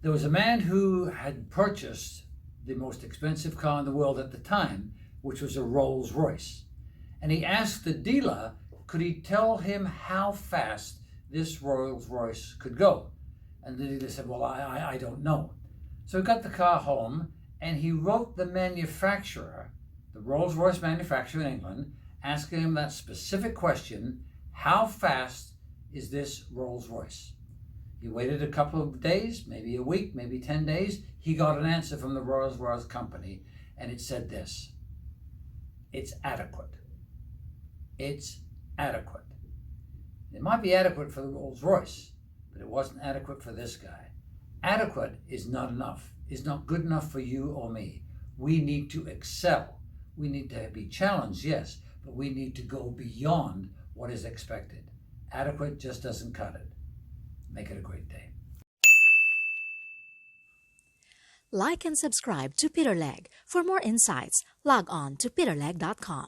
There was a man who had purchased the most expensive car in the world at the time, which was a Rolls Royce. And he asked the dealer, could he tell him how fast this Rolls Royce could go? And the dealer said, well, I don't know. So he got the car home and he wrote the manufacturer, the Rolls Royce manufacturer in England, asking him that specific question, how fast is this Rolls Royce? He waited a couple of days, maybe a week, maybe 10 days. He got an answer from the Rolls Royce company, and it said this: it's adequate. It's adequate. It might be adequate for the Rolls Royce, but it wasn't adequate for this guy. Adequate is not enough. It's not good enough for you or me. We need to excel. We need to be challenged, yes, but we need to go beyond what is expected. Adequate just doesn't cut it. Make it a great day. Like and subscribe to Peter Legge. For more insights, log on to peterlegge.com.